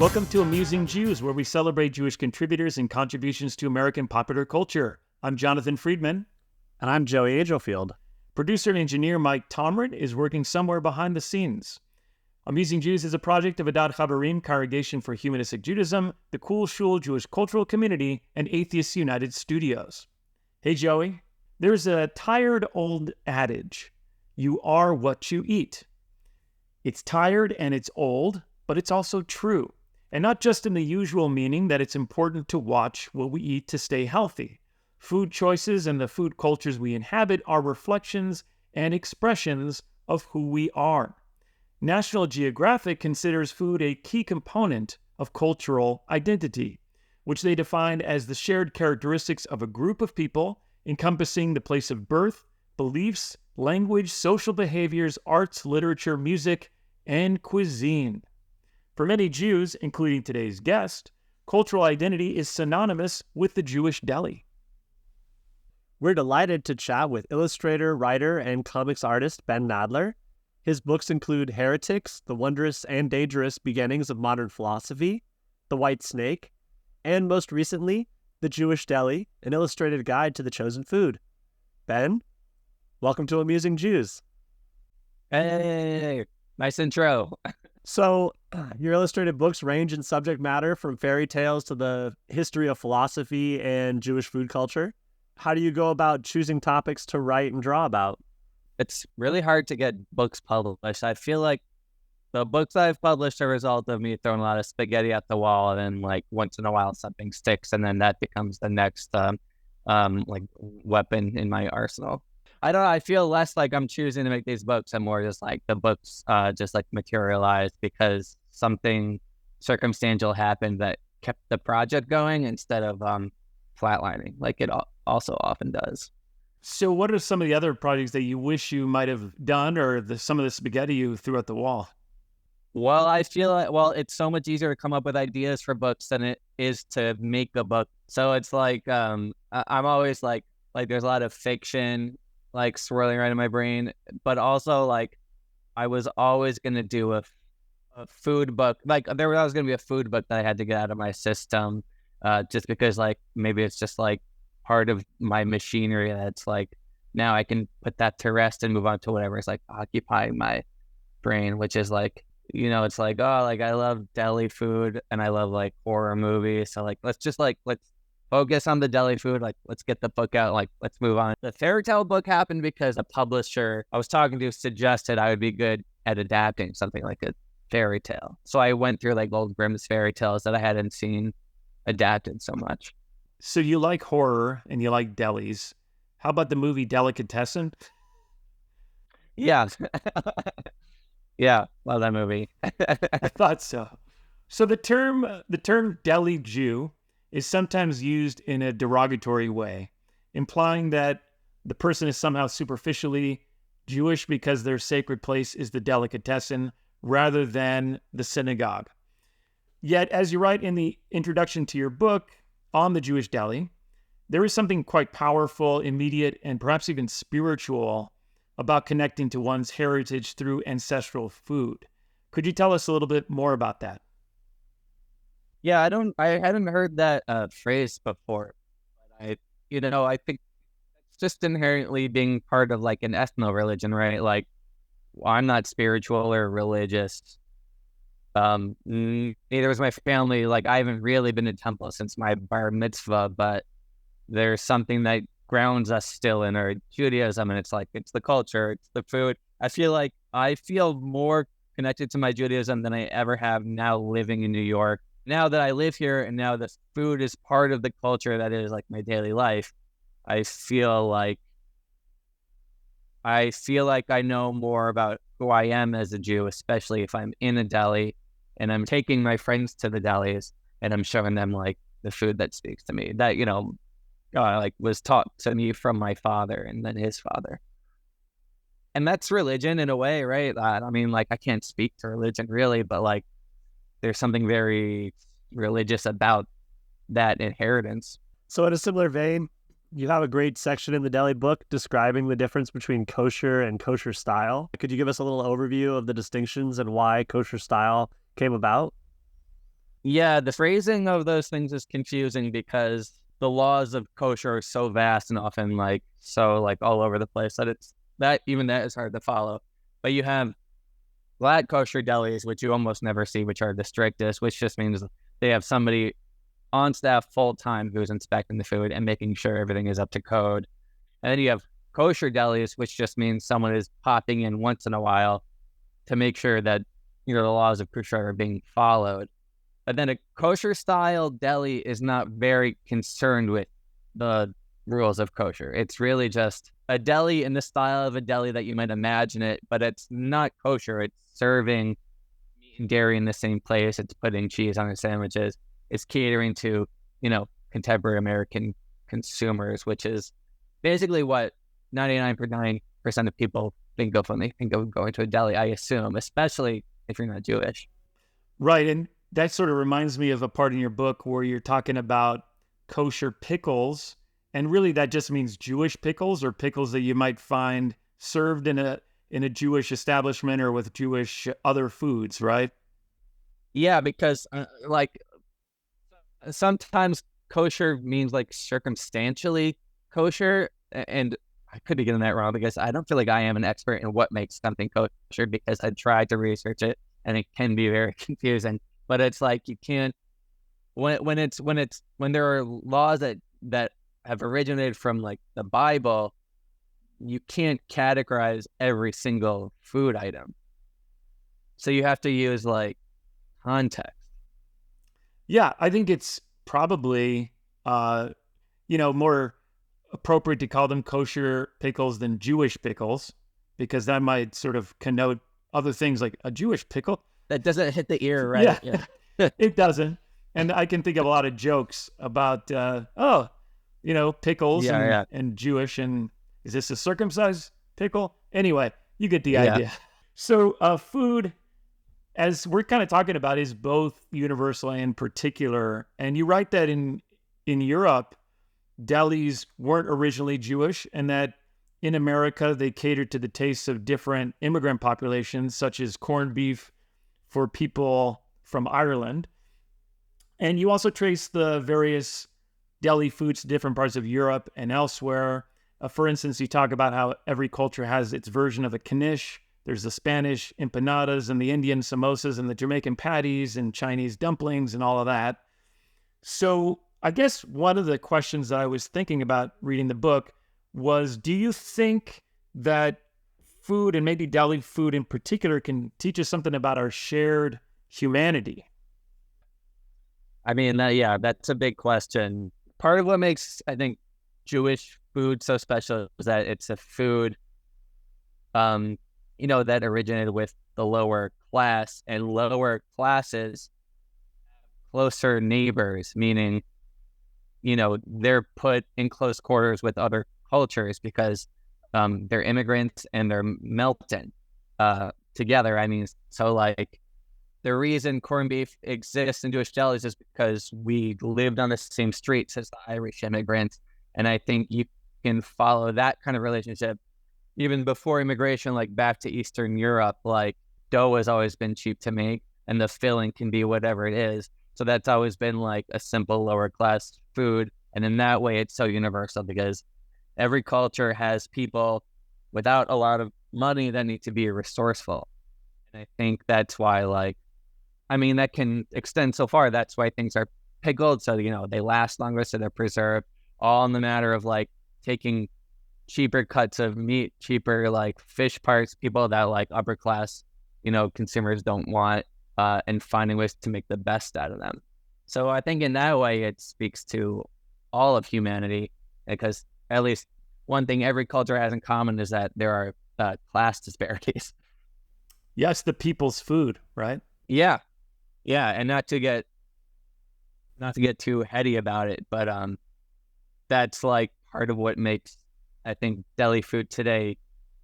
Welcome to Amusing Jews, where we celebrate Jewish contributors and contributions to American popular culture. I'm Jonathan Friedmann. And I'm Joey Angelfield. Producer and engineer Mike Tomren is working somewhere behind the scenes. Amusing Jews is a project of Adat Chaverim, Congregation for Humanistic Judaism, the Cool Shul Jewish Cultural Community, and Atheists United Studios. Hey, Joey. There's a tired old adage, you are what you eat. It's tired and it's old, but it's also true. And not just in the usual meaning that it's important to watch what we eat to stay healthy. Food choices and the food cultures we inhabit are reflections and expressions of who we are. National Geographic considers food a key component of cultural identity, which they define as the shared characteristics of a group of people encompassing the place of birth, beliefs, language, social behaviors, arts, literature, music, and cuisine. For many Jews, including today's guest, cultural identity is synonymous with the Jewish Deli. We're delighted to chat with illustrator, writer, and comics artist Ben Nadler. His books include Heretics, The Wondrous and Dangerous Beginnings of Modern Philosophy, The White Snake, and most recently, The Jewish Deli, an illustrated guide to the chosen food. Ben, welcome to Amusing Jews. Hey, nice intro. So, your illustrated books range in subject matter from fairy tales to the history of philosophy and Jewish food culture. How do you go about choosing topics to write and draw about? It's really hard to get books published. I feel like the books I've published are a result of me throwing a lot of spaghetti at the wall, and then like once in a while something sticks, and then that becomes the next like weapon in my arsenal. I don't know. I feel less like I'm choosing to make these books and more just like the books just like materialized because something circumstantial happened that kept the project going instead of flatlining like it also often does. So what are some of the other projects that you wish you might have done, or some of the spaghetti you threw at the wall? Well, I feel like, it's so much easier to come up with ideas for books than it is to make a book. So it's like, I'm always like there's a lot of fiction like swirling around in my brain, but also like I was always going to do a food book. Like there was always going to be a food book that I had to get out of my system just because like maybe it's just like part of my machinery that's like now I can put that to rest and move on to whatever is like occupying my brain, which is like, you know, it's like, oh, like I love deli food and I love like horror movies. So like, let's focus on the deli food. Like, let's get the book out. Like, let's move on. The fairy tale book happened because a publisher I was talking to suggested I would be good at adapting something like a fairy tale. So I went through like old Grimm's fairy tales that I hadn't seen adapted so much. So you like horror and you like delis. How about the movie Delicatessen? Yeah. Yeah, love that movie. I thought so. So the term deli Jew is sometimes used in a derogatory way, implying that the person is somehow superficially Jewish because their sacred place is the delicatessen rather than the synagogue. Yet, as you write in the introduction to your book on the Jewish Deli, there is something quite powerful, immediate, and perhaps even spiritual about connecting to one's heritage through ancestral food. Could you tell us a little bit more about that? Yeah, I hadn't heard that phrase before, but I think it's just inherently being part of like an ethno-religion, right? Like, I'm not spiritual or religious. Neither is my family. Like, I haven't really been to temple since my bar mitzvah, but there's something that grounds us still in our Judaism, and it's like, it's the culture, it's the food. I feel more connected to my Judaism than I ever have now living in New York. Now that I live here and now the food is part of the culture that is like my daily life, I feel like I know more about who I am as a Jew, especially if I'm in a deli and I'm taking my friends to the delis and I'm showing them like the food that speaks to me, that, like was taught to me from my father and then his father. And that's religion in a way, right? I mean, like, I can't speak to religion really, but like there's something very religious about that inheritance. So in a similar vein, you have a great section in the Deli book describing the difference between kosher and kosher style. Could you give us a little overview of the distinctions and why kosher style came about? Yeah, the phrasing of those things is confusing because the laws of kosher are so vast and often like so like all over the place that that is hard to follow. But you have glad kosher delis, which you almost never see, which are the strictest, which just means they have somebody on staff full time who's inspecting the food and making sure everything is up to code. And then you have kosher delis, which just means someone is popping in once in a while to make sure that the laws of kosher are being followed. But then a kosher style deli is not very concerned with the rules of kosher. It's really just a deli in the style of a deli that you might imagine it, but it's not kosher. It's serving meat and dairy in the same place. It's putting cheese on the sandwiches. It's catering to, contemporary American consumers, which is basically what 99% of people think of when they think of going to a deli, I assume, especially if you're not Jewish. Right. And that sort of reminds me of a part in your book where you're talking about kosher pickles. And really that just means Jewish pickles or pickles that you might find served in a Jewish establishment or with Jewish other foods, right? Yeah, because sometimes kosher means like circumstantially kosher. And I could be getting that wrong because I don't feel like I am an expert in what makes something kosher because I tried to research it and it can be very confusing. But it's like you can't when there are laws that have originated from like the Bible, you can't categorize every single food item. So you have to use like context. Yeah, I think it's probably more appropriate to call them kosher pickles than Jewish pickles because that might sort of connote other things like a Jewish pickle. That doesn't hit the ear, right? Yeah. It doesn't. And I can think of a lot of jokes about, pickles and Jewish. And is this a circumcised pickle? Anyway, you get the idea. So food, as we're kind of talking about, is both universal and particular. And you write that in Europe, delis weren't originally Jewish and that in America, they catered to the tastes of different immigrant populations, such as corned beef for people from Ireland. And you also trace the various deli foods to different parts of Europe and elsewhere. For instance, you talk about how every culture has its version of a knish. There's the Spanish empanadas and the Indian samosas and the Jamaican patties and Chinese dumplings and all of that. So I guess one of the questions that I was thinking about reading the book was, do you think that food and maybe deli food in particular can teach us something about our shared humanity? I mean, that's a big question. Part of what makes, I think, Jewish food so special is that it's a food, that originated with the lower class, and lower classes have closer neighbors, meaning, they're put in close quarters with other cultures because they're immigrants and they're melting together. I mean, so like the reason corned beef exists in Jewish delis is because we lived on the same streets as the Irish immigrants. And I think you can follow that kind of relationship even before immigration, like back to Eastern Europe. Like dough has always been cheap to make and the filling can be whatever it is. So that's always been like a simple lower class food. And in that way, it's so universal because every culture has people without a lot of money that need to be resourceful. And I think that's why, that can extend so far. That's why things are pickled. So, they last longer, so they're preserved, all in the matter of taking cheaper cuts of meat, cheaper fish parts, people that upper class, consumers don't want, and finding ways to make the best out of them. So I think in that way, it speaks to all of humanity because at least one thing every culture has in common is that there are class disparities. Yes, the people's food, right? Yeah, and not to get too heady about it, but that's part of what makes, I think, deli food today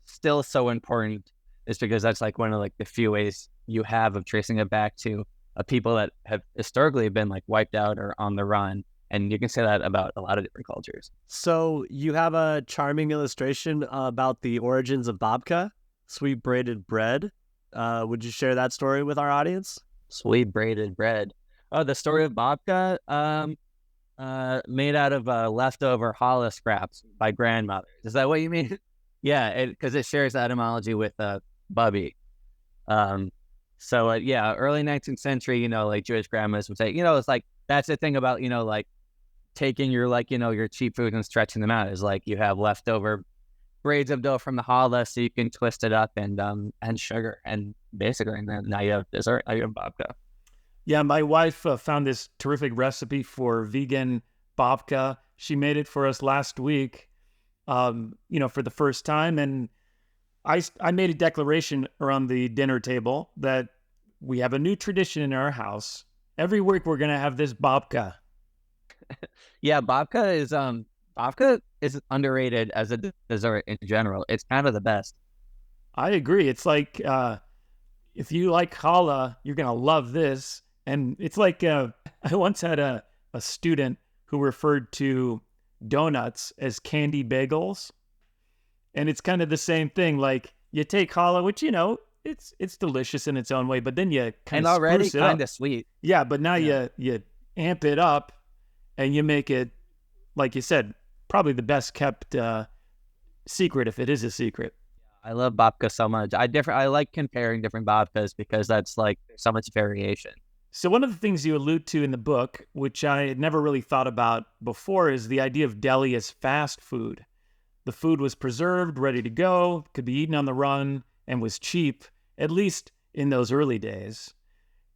still so important is because that's one of the few ways you have of tracing it back to a people that have historically been wiped out or on the run. And you can say that about a lot of different cultures. So you have a charming illustration about the origins of babka, sweet braided bread. Would you share that story with our audience? Sweet braided bread. Oh, the story of babka, made out of leftover challah scraps by grandmothers. Is that what you mean? Yeah, because it shares etymology with bubby. Um, so yeah, early 19th century, like Jewish grandmas would say, it's like that's the thing about like taking your your cheap food and stretching them out is like you have leftover grades of dough from the challah, so you can twist it up and sugar and basically, and then now you have dessert. Now you have babka. Yeah, my wife found this terrific recipe for vegan babka. She made it for us last week, for the first time. And I made a declaration around the dinner table that we have a new tradition in our house. Every week we're going to have this babka. Yeah, babka is underrated as a dessert in general. It's kind of the best. I agree. It's like if you like challah, you're going to love this. And it's like I once had a student who referred to donuts as candy bagels. And it's kind of the same thing. Like you take challah, which, it's delicious in its own way, but then you kind of already spruce it up. Kind of sweet. Yeah, but now you amp it up and you make it, like you said, probably the best kept secret if it is a secret. I love babka so much. I like comparing different babkas because that's like so much variation. So one of the things you allude to in the book, which I had never really thought about before, is the idea of deli as fast food. The food was preserved, ready to go, could be eaten on the run, and was cheap, at least in those early days.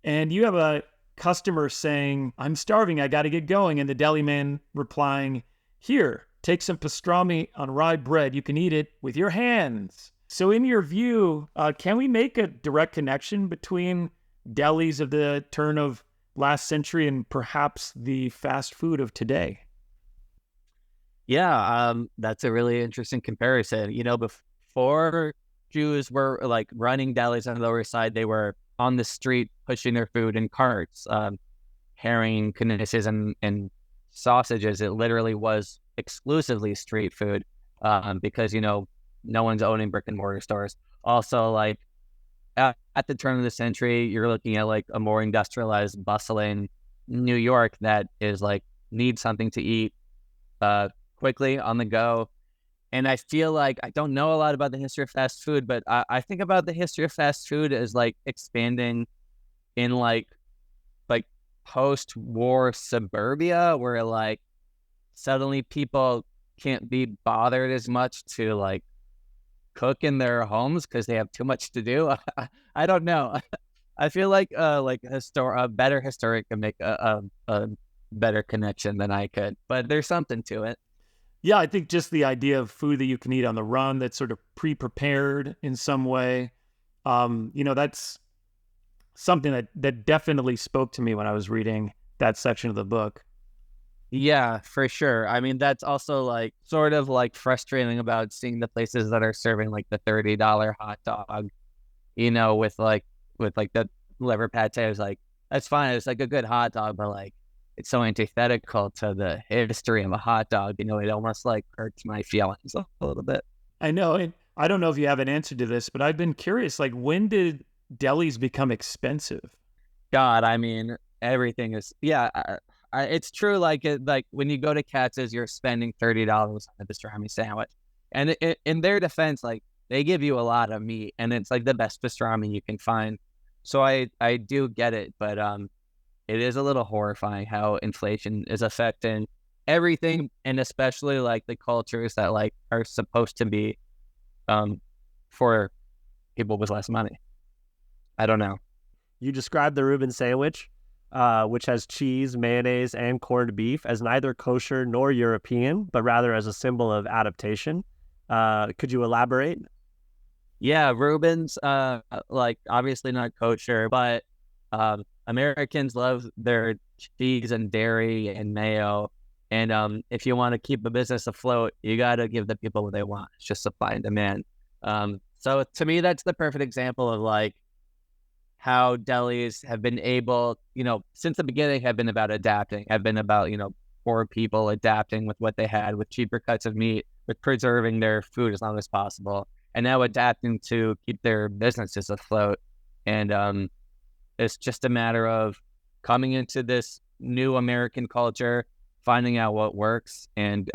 And you have a customer saying, "I'm starving, I got to get going," and the deli man replying, "Here, take some pastrami on rye bread. You can eat it with your hands." So in your view, can we make a direct connection between delis of the turn of last century and perhaps the fast food of today? Yeah, that's a really interesting comparison. Before Jews were like running delis on the Lower East Side, they were on the street pushing their food in carts, herring, knisses, and sausages. It literally was exclusively street food because, no one's owning brick and mortar stores. Also, like at the turn of the century, you're looking at like a more industrialized, bustling New York that is like needs something to eat quickly on the go. And I feel like I don't know a lot about the history of fast food, but I think about the history of fast food as like expanding in like post-war suburbia where like suddenly people can't be bothered as much to like cook in their homes because they have too much to do. I don't know. I feel like a better historian can make a better connection than I could, but there's something to it. Yeah, I think just the idea of food that you can eat on the run that's sort of pre-prepared in some way, that's something that definitely spoke to me when I was reading that section of the book. Yeah, for sure. I mean, that's also like sort of like frustrating about seeing the places that are serving like the $30 hot dog, with the liver pate. I was like, that's fine. It's like a good hot dog, but like it's so antithetical to the history of a hot dog. It almost like hurts my feelings a little bit. I know. And I don't know if you have an answer to this, but I've been curious, like when did delis become expensive? God, I mean, everything is, yeah. It's true. Like when you go to Katz's, you're spending $30 on a pastrami sandwich, and in their defense, like they give you a lot of meat, and it's like the best pastrami you can find. So I do get it, but it is a little horrifying how inflation is affecting everything, and especially like the cultures that like are supposed to be for people with less money. I don't know. You described the Reuben sandwich, which has cheese, mayonnaise, and corned beef, as neither kosher nor European, but rather as a symbol of adaptation. Could you elaborate? Yeah, Reuben's like obviously not kosher, but Americans love their cheese and dairy and mayo. And if you want to keep a business afloat, you got to give the people what they want. It's just supply and demand. So to me, that's the perfect example of like how delis have been able, since the beginning have been about adapting, have been about, poor people adapting with what they had, with cheaper cuts of meat, with preserving their food as long as possible, and now adapting to keep their businesses afloat. And it's just a matter of coming into this new American culture, finding out what works, and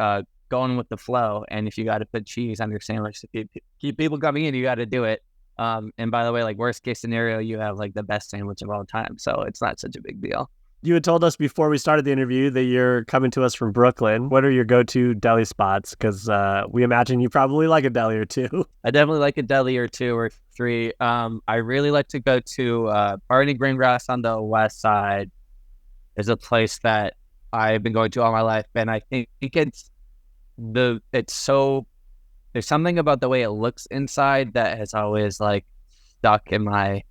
going with the flow. And if you got to put cheese on your sandwich to keep people coming in, you got to do it. And by the way, like worst case scenario, you have like the best sandwich of all time. So it's not such a big deal. You had told us before we started the interview that you're coming to us from Brooklyn. What are your go-to deli spots? Because we imagine you probably like a deli or two. I definitely like a deli or two or three. I really like to go to Barney Greengrass on the west side. Is a place that I've been going to all my life, and I think it's so. There's something about the way it looks inside that has always like stuck in my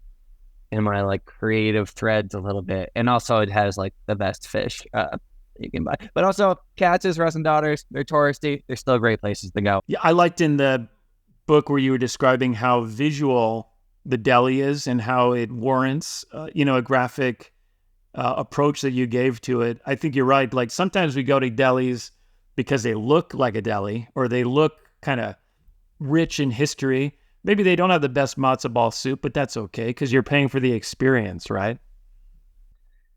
like creative threads a little bit. And also it has like the best fish you can buy. But also Katz's, Russ and Daughters, they're touristy. They're still great places to go. Yeah, I liked in the book where you were describing how visual the deli is and how it warrants, a graphic approach that you gave to it. I think you're right. Like sometimes we go to delis because they look like a deli or they look kind of rich in history. Maybe they don't have the best matzo ball soup, but that's okay because you're paying for the experience, right?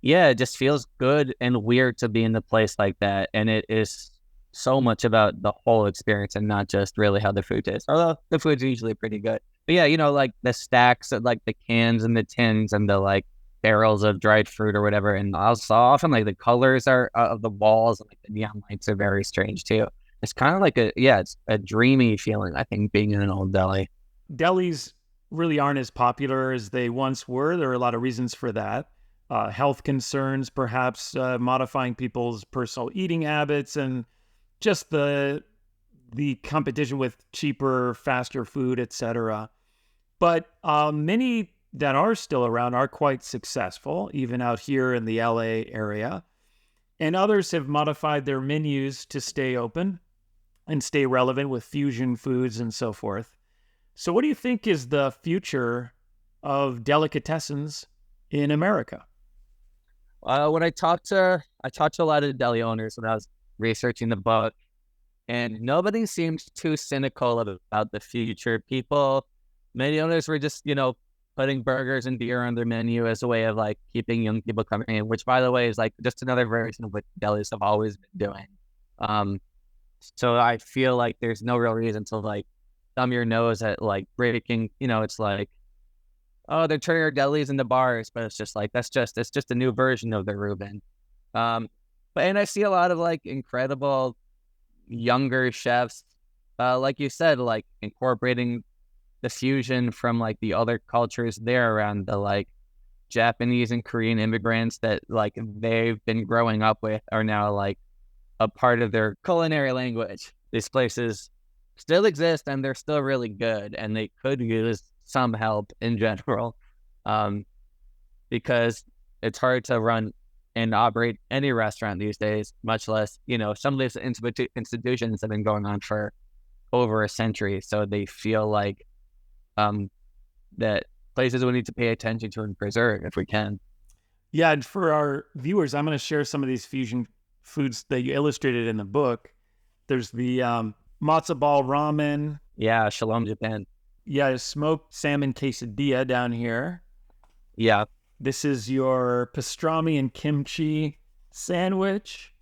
Yeah, it just feels good and weird to be in a place like that. And it is so much about the whole experience and not just really how the food tastes. Although the food's usually pretty good. But yeah, like the stacks of like the cans and the tins and the like barrels of dried fruit or whatever. And also often like the colors are of the walls and like the neon lights are very strange too. It's kind of like it's a dreamy feeling, I think, being in an old deli. Delis really aren't as popular as they once were. There are a lot of reasons for that. Health concerns, perhaps modifying people's personal eating habits, and just the competition with cheaper, faster food, etc. But many that are still around are quite successful, even out here in the LA area. And others have modified their menus to stay open and stay relevant with fusion foods and so forth. So what do you think is the future of delicatessens in America? When I talked to a lot of deli owners when I was researching the book, and nobody seemed too cynical about the future. Many owners were just, putting burgers and beer on their menu as a way of like keeping young people coming in, which by the way is like just another version of what delis have always been doing. So I feel like there's no real reason to like thumb your nose at like breaking, it's like, oh, they're turning our delis into bars, but it's just like, it's just a new version of the Reuben. And I see a lot of like incredible younger chefs, like you said, like incorporating the fusion from like the other cultures there around the like Japanese and Korean immigrants that like they've been growing up with are now like a part of their culinary language. These places still exist and they're still really good, and they could use some help in general, because it's hard to run and operate any restaurant these days, much less, some of these institutions have been going on for over a century. So they feel like that places we need to pay attention to and preserve if we can. Yeah, and for our viewers, I'm going to share some of these fusion foods that you illustrated in the book. There's the matzo ball ramen. Yeah, Shalom Japan. Yeah, smoked salmon quesadilla down here. Yeah. This is your pastrami and kimchi sandwich.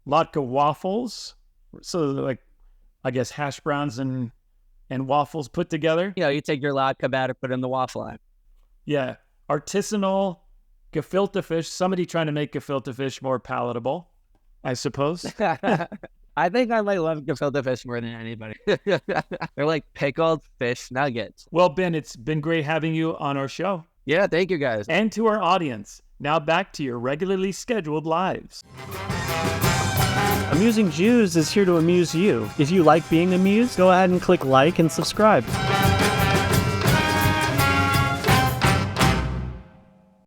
Latke waffles. So like, I guess hash browns and waffles put together. You take your latke batter, put it in the waffle line. Yeah. Artisanal gefilte fish. Somebody trying to make gefilte fish more palatable, I suppose. I think I might love gefilte fish more than anybody. They're like pickled fish nuggets. Well, Ben, it's been great having you on our show. Yeah, thank you guys. And to our audience, now back to your regularly scheduled lives. Amusing Jews is here to amuse you. If you like being amused, go ahead and click like and subscribe.